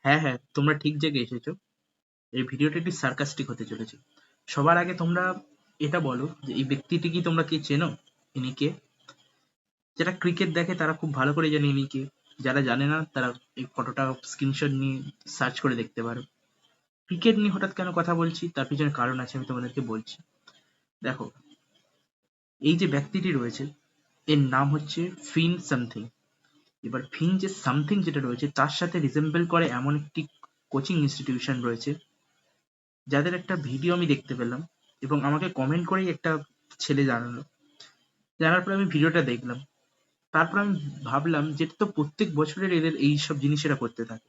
হ্যাঁ, হ্যাঁ, তোমরা ঠিক জায়গায় এসেছো। এই ভিডিওটা একটু সার্কাস্টিক হতে চলেছে। সবার আগে তোমরা এটা বলো যে এই ব্যক্তিটি কি তোমরা কে চেনো? ইনি কে? যারা ক্রিকেট দেখে তারা খুব ভালো করে জানে ইনি কে। যারা জানে না তারা এই ফটোটা স্ক্রিনশট নিয়ে সার্চ করে দেখতে পারো। ক্রিকেট নিয়ে হঠাৎ কেন কথা বলছি তার পিছনে কারণ আছে, আমি তোমাদেরকে বলছি। দেখো, এই যে ব্যক্তিটি রয়েছে এর নাম হচ্ছে ফিন সামথিং। এবার ফিন যে সামথিং যেটা রয়েছে তার সাথে রিজেম্বল করে এমন একটি কোচিং ইনস্টিটিউশন রয়েছে যাদের একটা ভিডিও আমি দেখতে পেলাম এবং আমাকে কমেন্ট করেই একটা ছেলে জানালো। জানার পরে আমি ভিডিওটা দেখলাম। তারপর আমি ভাবলাম যে এটা তো প্রত্যেক বছরের এদের এইসব জিনিস এরা করতে থাকে।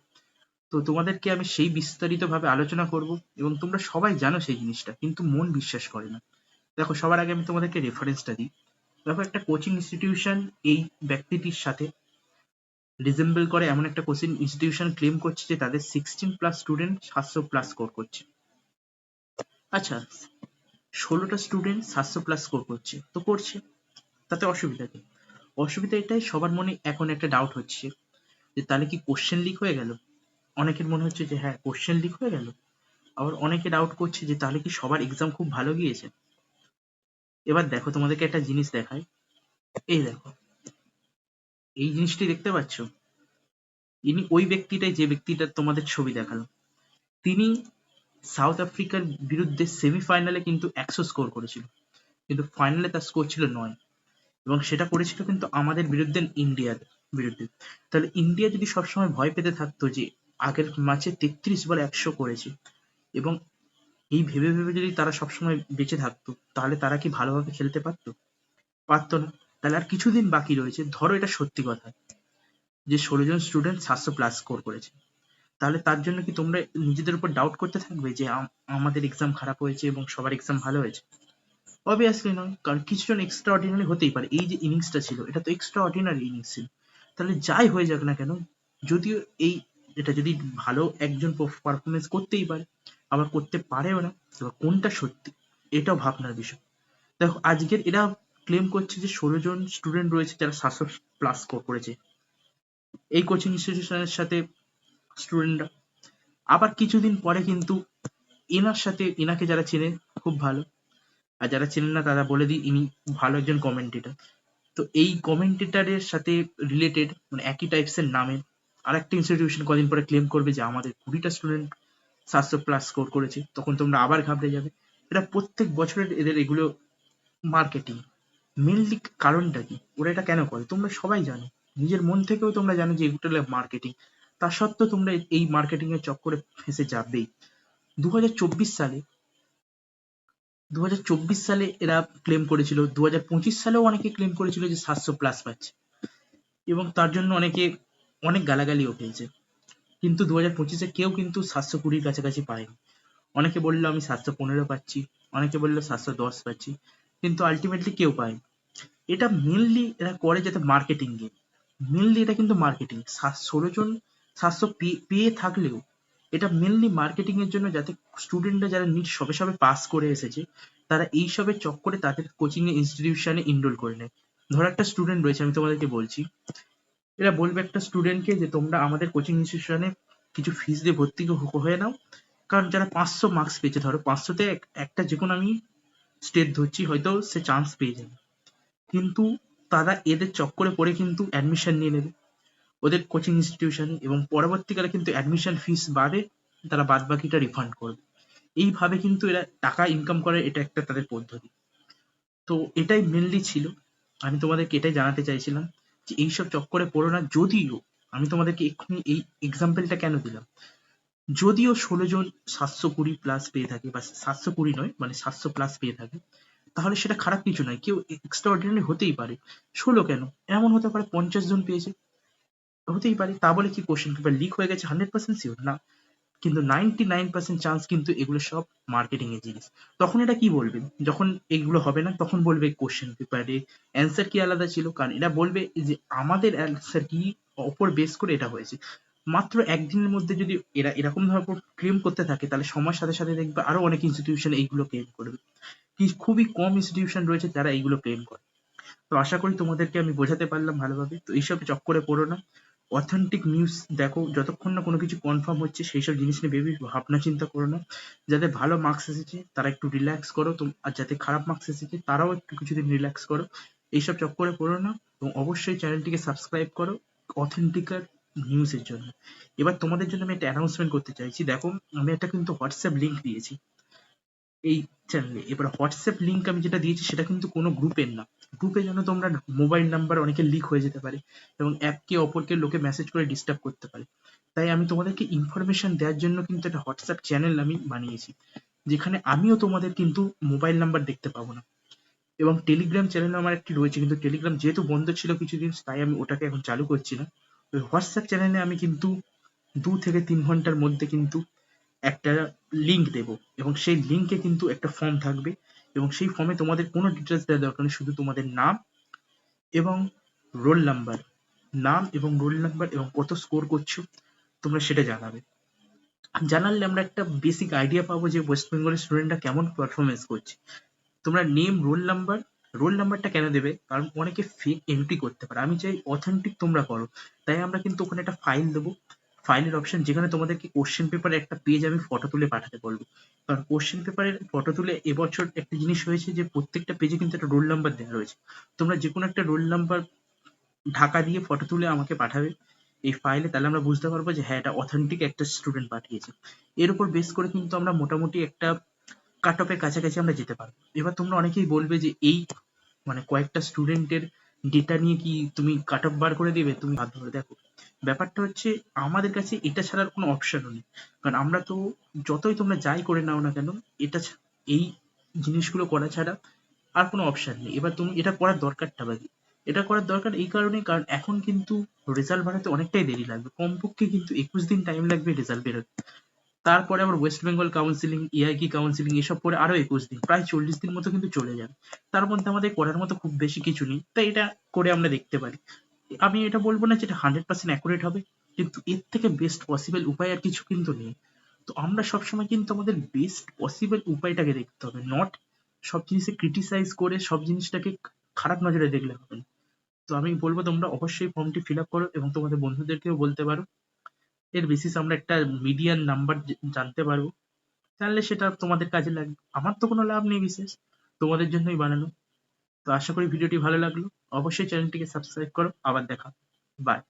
তো তোমাদেরকে আমি সেই বিস্তারিতভাবে আলোচনা করব এবং তোমরা সবাই জানো সেই জিনিসটা, কিন্তু মন বিশ্বাস করে না। দেখো, সবার আগে আমি তোমাদেরকে রেফারেন্সটা দিই। দেখো, একটা কোচিং ইনস্টিটিউশন এই ব্যক্তিটির সাথে রিজেম্বল করে এমন একটা কোচিং ইনস্টিটিউশন ক্লেম করছে যে তাদের 16+ স্টুডেন্ট 700+ স্কোর করছে। আচ্ছা, 16টা স্টুডেন্ট 700+ স্কোর করছে তো করছে, তাতে অসুবিধা কি? অসুবিধা এটাই, সবার মনে এখন একটা ডাউট হচ্ছে যে তাহলে কি কোশ্চেন লিক হয়ে গেল? অনেকের মনে হচ্ছে যে হ্যাঁ, কোশ্চেন লিক হয়ে গেল। আবার অনেকে ডাউট করছে যে তাহলে কি সবার এক্সাম খুব ভালো গিয়েছে? এবার দেখো, তোমাদেরকে একটা জিনিস দেখাই। এই দেখো, এই জিনিসটি দেখতে পাচ্ছ? ইনি ওই ব্যক্তিটাই যে ব্যক্তিটার তোমাদের ছবি দেখালো। তিনি সাউথ আফ্রিকার বিরুদ্ধে সেমিফাইনালে কিন্তু 100 স্কোর করেছিল, কিন্তু ফাইনালে তার স্কোর ছিল 9, এবং সেটা করেছিল কিন্তু আমাদের বিরুদ্ধে, ইন্ডিয়ার বিরুদ্ধে। তাহলে ইন্ডিয়া যদি সবসময় ভয় পেতে থাকতো যে আগের ম্যাচে 33 বলে 100 করেছে, এবং এই ভেবে ভেবে যদি তারা সবসময় বেঁচে থাকতো, তাহলে তারা কি ভালোভাবে খেলতে পারতো? পারতো না। তাহলে আর কিছুদিন বাকি রয়েছে, ধরো এটা সত্যি কথা যে 16 জন স্টুডেন্ট 700+ স্কোর করেছে, তাহলে তার জন্য কি তোমরা নিজেদের উপর ডাউট করতে থাকবে যে আমাদের এক্সাম খারাপ হয়েছে এবং সবার এক্সাম ভালো হয়েছে? অবভিয়াসলি নয়, কারণ কিছুজন এক্সট্রা অর্ডিনারি হতেই পারে। এই যে ইনিংসটা ছিল এটা তো এক্সট্রা অর্ডিনারি ইনিংস ছিল। তাহলে যাই হয়ে যাক না কেন, যদিও এই এটা যদি ভালো একজন পারফরমেন্স করতেই পারে, আবার করতে পারেও না, এবার কোনটা সত্যি এটাও ভাবনার বিষয়। দেখো, আজকের এরা ক্লেম করছে যে 16 জন স্টুডেন্ট রয়েছে যারা 700+ স্কোর করেছে এই কোচিং ইনস্টিটিউশনের সাথে স্টুডেন্টরা। আবার কিছুদিন পরে কিন্তু এনার সাথে, এনাকে যারা চেনে খুব ভালো, আর যারা চেনেন না তারা বলে দিই, ইনি ভালো একজন কমেন্টেটর। তো এই কমেন্টেটরের সাথে রিলেটেড, মানে একই টাইপস এর নামে আরেকটা ইনস্টিটিউশন কদিন পরে ক্লেম করবে যে আমাদের 20টা স্টুডেন্ট 700+ স্কোর করেছে, তখন তোমরা আবার ঘাবড়ে যাবে। এটা প্রত্যেক বছরের এদের এগুলো মার্কেটিং। মেনলি কারণটা কি, ওরা এটা কেন করে তোমরা সবাই জানো। নিজের মন থেকেও তোমরা জানো যে এগুলো মার্কেটিং। তা সত্ত্বেও তোমরা এই মার্কেটিং এর চক্করে ফেঁসে যাবেই। 2024 সালে 2024 সালে এরা ক্লেম করেছিল, 2025 সালেও অনেকে ক্লেম করেছিল যে 700+ পাচ্ছে, এবং তার জন্য অনেকে অনেক গালাগালিও পেয়েছে। কিন্তু 2025-এ কেউ কিন্তু 720-র কাছাকাছি পায়নি। অনেকে বললো আমি 715 পাচ্ছি, অনেকে বললো 710 পাচ্ছি, কিন্তু আলটিমেটলি কেউ পায়নি। এটা মেনলি এরা করে যাতে মার্কেটিং গেম। মেনলি এটা কিন্তু মার্কেটিং। 16 জন 700 পেয়ে থাকলেও এটা মেনলি মার্কেটিং এর জন্য, যাতে স্টুডেন্টরা যারা নিট সবে সবে পাস করে এসেছে তারা এইসবের চক্করে তাদের কোচিং ইনস্টিটিউশনে এনরোল করে নেয়। ধরো একটা স্টুডেন্ট রয়েছে, আমি তোমাদেরকে বলছি, এরা বলবে একটা স্টুডেন্টকে যে তোমরা আমাদের কোচিং ইনস্টিটিউশনে কিছু ফিস দিয়ে ভর্তি হয়ে নাও। কারণ যারা 500 মার্কস পেয়েছে, ধরো 500-তে একটা যে কোনো আমি স্টেট ধরছি, হয়তো সে চান্স পেয়ে যাবে, কিন্তু তারা এদের চক্করে পড়ে কিন্তু অ্যাডমিশন নিয়ে নেবে ওদের কোচিং ইনস্টিটিউশনে, এবং পরবর্তীকালে কিন্তু অ্যাডমিশন ফিস বাদে তারা বাদ বাকিটা রিফান্ড করবে। এইভাবে কিন্তু এরা টাকা ইনকাম করে, এটা একটা তাদের পদ্ধতি। তো এটাই মেনলি ছিল, আমি তোমাদেরকে এটাই জানাতে চাইছিলাম যে এইসব চক্করে পড়ো না। যদিও আমি তোমাদেরকে এক্ষুনি এই এক্সাম্পলটা কেন দিলাম, যদিও 16 জন 720+ পেয়ে থাকে, বা 720 নয়, মানে 700+ পেয়ে থাকে, তাহলে সেটা খারাপ কিছু নয়। কেউ এক্সট্রা অর্ডিনারি হতেই পারে। 16 কেন, এমন হতে পারে 50 জন পেয়েছে, হতেই পারে। তা বলে কি কোশ্চেন পেপার লিক হয়ে গেছে 100% শিওর না, কিন্তু 99% চান্স কিন্তু এগুলো সব মার্কেটিং এর জিনিস। তখন এটা কি বলবে, যখন এগুলো হবে না তখন বলবে কোশ্চেন পেপারে অ্যান্সার কি আলাদা ছিল, কারণ এরা বলবে যে আমাদের অ্যান্সার কি ওপর বেস করে এটা হয়েছে। মাত্র একদিনের মধ্যে যদি এরা এরকম ভাবে ক্লেম করতে থাকে, তাহলে সময়ের সাথে সাথে দেখবে আরো অনেক ইনস্টিটিউশন এইগুলো ক্লেম করবে। কি খুবই কম ইনস্টিটিউশন রয়েছে যারা এইগুলো ক্লেম করে। তো আশা করি তোমাদেরকে আমি বোঝাতে পারলাম ভালোভাবে। তো এইসব চক্করে পড়ো না। অথেন্টিক নিউজ দেখো, যতক্ষণ না কোনো কিছু কনফার্ম হচ্ছে সেই সব জিনিস নিয়ে বেশি ভাবনা চিন্তা করো না। যাদের ভালো মার্কস এসেছে তারা একটু রিল্যাক্স করো, আর যাদের খারাপ মার্কস এসেছে তারাও একটু কিছুদিন রিল্যাক্স করো, এইসব চক্করে পড়ো না। এবং অবশ্যই চ্যানেলটিকে সাবস্ক্রাইব করো অথেন্টিকার নিউজের জন্য। এবার তোমাদের জন্য আমি একটা অ্যানাউন্সমেন্ট করতে চাইছি। দেখো, আমি একটা কিন্তু হোয়াটসঅ্যাপ লিঙ্ক দিয়েছি এই চ্যানেলে। এবার হোয়াটসঅ্যাপ লিঙ্ক আমি যেটা দিয়েছি সেটা কিন্তু কোনো গ্রুপের না। গ্রুপে যেন তোমরা মোবাইল নাম্বার অনেকের লিক হয়ে যেতে পারে এবং একে অপরকে লোকে মেসেজ করে ডিস্টার্ব করতে পারে। তাই আমি তোমাদেরকে ইনফরমেশন দেওয়ার জন্য কিন্তু একটা হোয়াটসঅ্যাপ চ্যানেল আমি বানিয়েছি, যেখানে আমিও তোমাদের কিন্তু মোবাইল নাম্বার দেখতে পাবো না। এবং টেলিগ্রাম চ্যানেল আমার একটি রয়েছে, কিন্তু টেলিগ্রাম যেহেতু বন্ধ ছিল কিছুদিন, তাই আমি ওটাকে এখন চালু করছি না। ওই হোয়াটসঅ্যাপ চ্যানেলে আমি কিন্তু 2 থেকে 3 ঘন্টার মধ্যে কিন্তু একটা লিঙ্ক দেবো, এবং সেই লিঙ্কে কিন্তু একটা ফর্ম থাকবে, এবং সেই ফর্মে তোমাদের কোনো ডিটেলস দেওয়ার দরকার নেই, শুধু তোমাদের নাম এবং রোল নাম্বার, নাম এবং রোল নাম্বার এবং কত স্কোর করছো তোমরা সেটা জানাবে। জানালে আমরা একটা বেসিক আইডিয়া পাবো যে ওয়েস্ট বেঙ্গলের স্টুডেন্টরা কেমন পারফরমেন্স করছে। তোমরা নেম, রোল নাম্বারটা কেন দেবে? কারণ অনেকে ফেক এন্ট্রি করতে পারে, আমি চাই অথেন্টিক তোমরা করো। তাই আমরা কিন্তু ওখানে একটা ফাইল দেবো, ফাইলের অপশন, যেখানে তোমাদেরকে কোশ্চেন পেপারে একটা পেজ আমি ফটো তুলে পাঠাতে বলবো। কারণ কোশ্চেন পেপারের ফটো তুলে এবছর একটা জিনিস হয়েছে যে প্রত্যেকটা পেজে কিন্তু একটা রোল নাম্বার দেওয়া রয়েছে। তোমরা যে কোনো একটা রোল নাম্বার ঢাকা দিয়ে ফটো তুলে আমাকে পাঠাবে এই ফাইলে, তাহলে আমরা বুঝতে পারবো যে হ্যাঁ, এটা অথেন্টিক একটা স্টুডেন্ট পাঠিয়েছে। এর উপর বেস করে কিন্তু আমরা মোটামুটি একটা কাট অফের কাছাকাছি আমরা যেতে পারবো। এবার তোমরা অনেকেই বলবে যে এই মানে কয়েকটা স্টুডেন্টের ডেটা নিয়ে কি তুমি কাট অফ বার করে দিবে? তুমি হাত ধরে দেখো, ব্যাপারটা হচ্ছে আমাদের কাছে এটা ছাড়ার কোনো অপশনও নেই। কারণ আমরা তো, যতই তোমরা যাই করে নাও না কেন, এটা এই জিনিসগুলো করা ছাড়া আর কোনো অপশন নেই। এবার তুমি এটা করার দরকারটা বা কি? এটা করার দরকার এই কারণেই, কারণ এখন কিন্তু রেজাল্ট বাড়াতে অনেকটাই দেরি লাগবে, কমপক্ষে কিন্তু 21 দিন টাইম লাগবে রেজাল্ট বেরোতে। তারপরে আবার ওয়েস্ট বেঙ্গল কাউন্সিলিং, এআইকি কাউন্সিলিং, এসব পরে আরো 21 দিন, প্রায় 40 দিন মতো কিন্তু চলে যাবে। তার মধ্যে আমাদের করার মতো খুব বেশি কিছু নেই, তাই এটা করে আমরা দেখতে পারি। আমি এটা বলবো না যে এটা 100% অ্যাকুরেট হবে, কিন্তু এর থেকে বেস্ট পসিবল উপায় আর কিছু কিন্তু নেই। তো আমরা সবসময় কিন্তু আমাদের বেস্ট পসিবল উপায়টাকে দেখতে হবে, নট সব জিনিসে ক্রিটিসাইজ করে সব জিনিসটাকে খারাপ নজরে দেখলে হবে না। তো আমি বলবো তোমরা অবশ্যই ফর্মটি ফিল আপ করো এবং তোমাদের বন্ধুদেরকেও বলতে পারো। এর বেসিস আমরা একটা মিডিয়ান নাম্বার জানতে পারবো, জানলে সেটা তোমাদের কাজে লাগবে। আমার তো কোনো লাভ নেই বিশেষ, তোমাদের জন্যই বানানো। তো আশা করি ভিডিওটি ভালো লাগলো। অবশ্যই চ্যানেলটিকে সাবস্ক্রাইব করো। আবার দেখা, বাই।